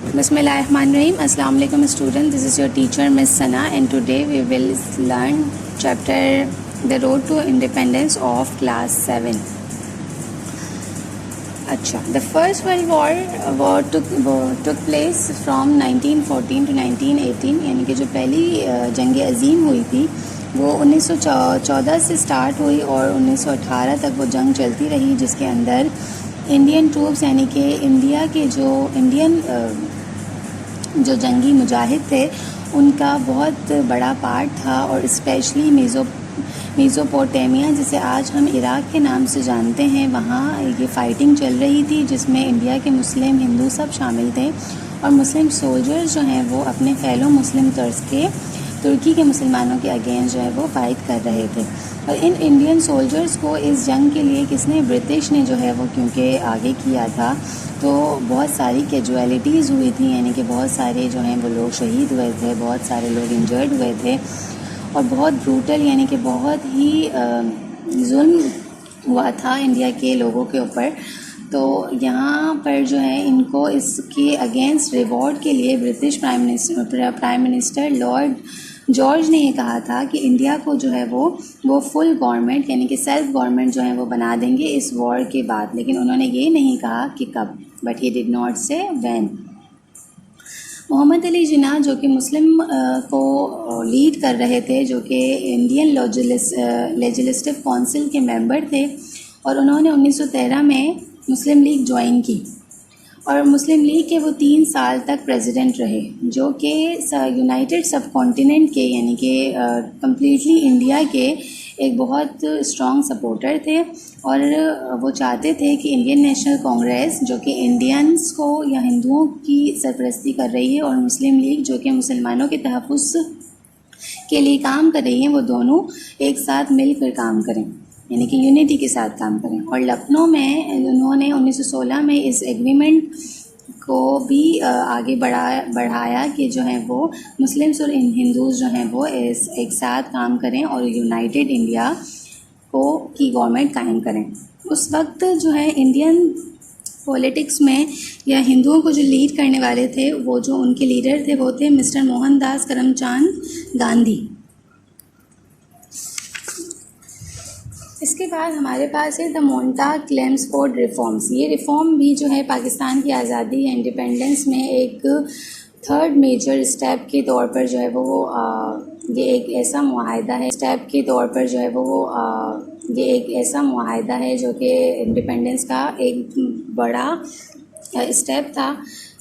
Bismillahirrahmanirrahim. Assalamu alaikum students. This is your teacher Miss Sana, and today we will learn chapter The Road to Independence of class 7. The First World War took place from 1914 to 1918. یعنی کہ جو پہلی جنگ عظیم ہوئی تھی وہ 1914 سے start ہوئی اور 1918 تک وہ جنگ چلتی رہی، جس کے اندر انڈین ٹروپس یعنی کہ انڈیا کے جو جنگی مجاہد تھے ان کا بہت بڑا پارٹ تھا، اور اسپیشلی میزوپوٹیمیا جسے آج ہم عراق کے نام سے جانتے ہیں، وہاں یہ فائٹنگ چل رہی تھی جس میں انڈیا کے مسلم، ہندو سب شامل تھے، اور مسلم سولجرز جو ہیں وہ اپنے فیلو مسلم ترکی کے مسلمانوں کے اگینسٹ جو ہے وہ فائٹ کر رہے تھے۔ اور ان انڈین سولجرز کو اس جنگ کے لیے کس نے، برٹش نے جو ہے وہ کیونکہ آگے کیا تھا، تو بہت ساری کیجویلٹیز ہوئی تھیں، یعنی کہ بہت سارے جو ہیں وہ لوگ شہید ہوئے تھے، بہت سارے لوگ انجرڈ ہوئے تھے، اور بہت بروٹل یعنی کہ بہت ہی ظلم ہوا تھا انڈیا کے لوگوں کے اوپر۔ تو یہاں پر جو ہے ان کو اس کے اگینسٹ ریوارڈ کے لیے British prime minister lord George نے یہ کہا تھا کہ انڈیا کو جو ہے وہ فل گورنمنٹ یعنی کہ سیلف گورنمنٹ جو ہے وہ بنا دیں گے اس وار کے بعد، لیکن انہوں نے یہ نہیں کہا کہ کب، بٹ ہی ڈڈ ناٹ سے وین۔ محمد علی جناح جو کہ مسلم کو لیڈ کر رہے تھے، جو کہ انڈین لیجسلیٹو کونسل کے ممبر تھے، اور انہوں نے 1913 میں مسلم لیگ جوائن کی، اور مسلم لیگ کے وہ 3 سال تک پریزیڈنٹ رہے، جو کہ یونائٹڈ سب کانٹیننٹ کے یعنی کہ کمپلیٹلی انڈیا کے ایک بہت اسٹرانگ سپورٹر تھے، اور وہ چاہتے تھے کہ انڈین نیشنل کانگریس جو کہ انڈینز کو یا ہندوؤں کی سرپرستی کر رہی ہے، اور مسلم لیگ جو کہ مسلمانوں کے تحفظ کے لیے کام کر رہی ہیں، وہ دونوں ایک ساتھ مل کر کام کریں، یعنی کہ یونٹی کے ساتھ کام کریں۔ اور لکھنؤ میں انہوں نے 1916 میں اس ایگریمنٹ کو بھی آگے بڑھایا کہ جو ہے وہ مسلمس اور ہندوز جو ہیں وہ ایک ساتھ کام کریں اور یونائٹڈ انڈیا کی گورنمنٹ قائم کریں۔ اس وقت جو ہے انڈین پولیٹکس میں یا ہندوؤں کو جو لیڈ کرنے والے تھے، وہ جو ان کے لیڈر تھے وہ تھے مسٹر موہن داس کرم چاند گاندھی۔ اس کے بعد ہمارے پاس ہے دا مونٹاگ کلیمسفورڈ ریفارمز۔ یہ ریفارم بھی جو ہے پاکستان کی آزادی یا انڈیپینڈنس میں ایک تھرڈ میجر اسٹیپ کے طور پر جو ہے وہ یہ ایک ایسا معاہدہ ہے جو کہ انڈیپینڈنس کا ایک بڑا اسٹیپ تھا،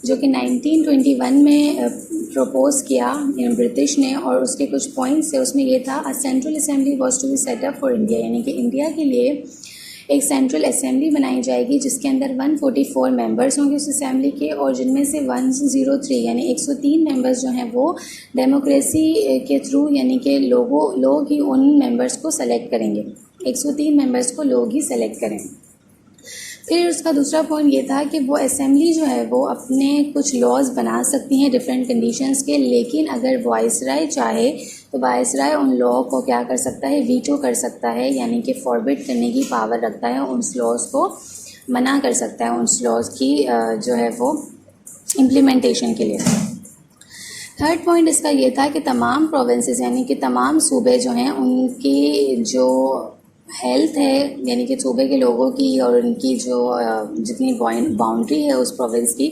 جو کہ 1921 میں پروپوز کیا برٹش نے، اور اس کے کچھ پوائنٹس تھے۔ اس میں یہ تھا central assembly was to be set up for India, یعنی کہ انڈیا کے لیے ایک سینٹرل اسمبلی بنائی جائے گی جس کے اندر 144 ممبرس ہوں گے اس اسمبلی کے، اور جن میں سے 103 یعنی 103 ممبرس جو ہیں وہ ڈیموکریسی کے تھرو یعنی کہ لوگ ہی ان ممبرس کو سلیکٹ کریں گے، 103 ممبرس کو لوگ ہی سلیکٹ کریں۔ پھر اس کا دوسرا پوائنٹ یہ تھا کہ وہ اسمبلی جو ہے وہ اپنے کچھ لاز بنا سکتی ہیں ڈفرینٹ کنڈیشنز کے، لیکن اگر وائس رائے چاہے تو وائس رائے ان لاء کو کیا کر سکتا ہے، ویٹو کر سکتا ہے، یعنی کہ فاربٹ کرنے کی پاور رکھتا ہے، اس لاز کو منع کر سکتا ہے، اس لاز کی جو ہے وہ امپلیمنٹیشن کے لیے۔ تھرڈ پوائنٹ اس کا یہ تھا کہ تمام پروونسز یعنی کہ تمام صوبے جو ہیں ان کی جو ہیلتھ ہے، یعنی کہ صوبے کے لوگوں کی اور ان کی جو جتنی باؤنڈری ہے اس پروونس کی،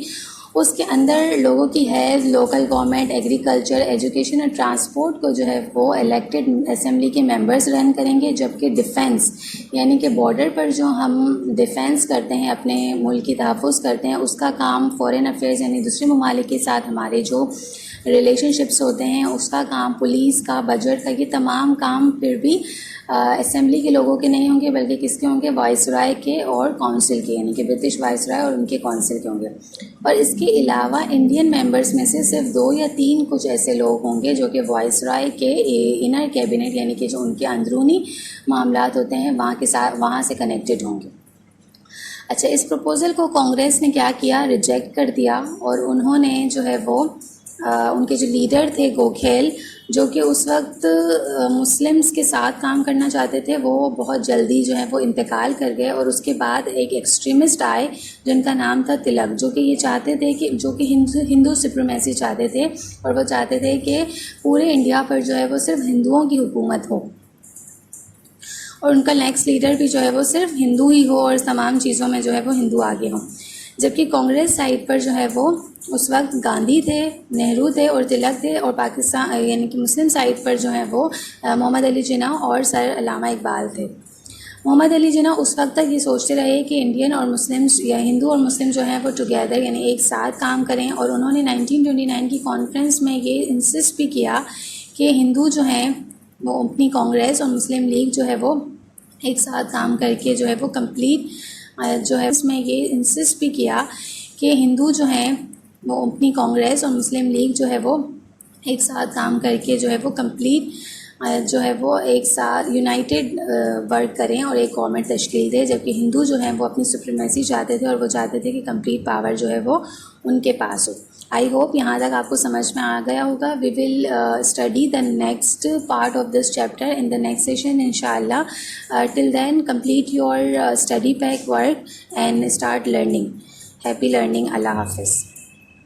اس کے اندر لوگوں کی health, local government, agriculture, education اور ٹرانسپورٹ کو جو ہے وہ الیکٹڈ اسمبلی کے ممبرز رن کریں گے، جبکہ ڈیفنس یعنی کہ بارڈر پر جو ہم ڈیفنس کرتے ہیں، اپنے ملک کی تحفظ کرتے ہیں، اس کا کام فورن افیئرز یعنی دوسرے ممالک کے ساتھ ہمارے جو ریلیشن شپس ہوتے ہیں اس کا کام، پولیس کا، بجٹ کا، یہ تمام کام پھر بھی اسمبلی کے لوگوں کے نہیں ہوں گے، بلکہ کس کے ہوں گے، وائس رائے کے اور کونسل کے، یعنی کہ برٹش وائس رائے اور ان کے کونسل کے ہوں گے۔ اور اس کے علاوہ انڈین ممبرس میں سے صرف 2 یا 3 کچھ ایسے لوگ ہوں گے جو کہ وائس رائے کے انر کیبنٹ یعنی کہ جو ان کے اندرونی معاملات ہوتے ہیں وہاں سے کنیکٹڈ ہوں گے۔ اچھا، اس پروپوزل کو کانگریس نے کیا کیا، ریجیکٹ کر دیا، اور انہوں نے جو ہے وہ ان کے جو لیڈر تھے گوکھیل، جو کہ اس وقت مسلمس کے ساتھ کام کرنا چاہتے تھے، وہ بہت جلدی جو ہے وہ انتقال کر گئے. اور اس کے بعد ایک ایکسٹریمسٹ آئے جن کا نام تھا تلک، جو کہ یہ چاہتے تھے کہ جو کہ ہندو سپریمیسی چاہتے تھے، اور وہ چاہتے تھے کہ پورے انڈیا پر جو ہے وہ صرف ہندوؤں کی حکومت ہو، اور ان کا نیکسٹ لیڈر بھی جو ہے وہ صرف ہندو ہی ہو، اور تمام چیزوں میں جو ہے وہ ہندو آگے ہوں. جبکہ کانگریس سائڈ پر جو ہے وہ اس وقت گاندھی تھے، نہرو تھے اور تلک تھے، اور پاکستان یعنی کہ مسلم سائڈ پر جو ہے وہ محمد علی جناح اور سر علامہ اقبال تھے. محمد علی جناح اس وقت تک یہ سوچتے رہے کہ انڈین اور مسلم یا ہندو اور مسلم جو ہیں وہ ٹوگیدر یعنی ایک ساتھ کام کریں، اور انہوں نے 1929 کی کانفرنس میں یہ انسسٹ بھی کیا کہ ہندو جو ہیں وہ اپنی کانگریس اور مسلم لیگ جو ہے وہ ایک ساتھ کام کر کے جو ہے وہ کمپلیٹ جو ہے اس میں یہ انسسٹ بھی کیا کہ ہندو جو ہیں وہ اپنی کانگریس اور مسلم لیگ جو ہے وہ ایک ساتھ کام کر کے جو ہے وہ کمپلیٹ جو ہے وہ ایک ساتھ یونائٹیڈ ورک کریں اور ایک گورنمنٹ تشکیل دے. جبکہ ہندو جو ہیں وہ اپنی سپریمیسی چاہتے تھے، اور وہ چاہتے تھے کہ کمپلیٹ پاور جو ہے وہ ان کے پاس ہو. آئی ہوپ یہاں تک آپ کو سمجھ میں آ گیا ہوگا. We will study the next part of this chapter in the next session انشاءاللہ. Till then complete your study pack work and start learning. Happy learning. اللہ حافظ.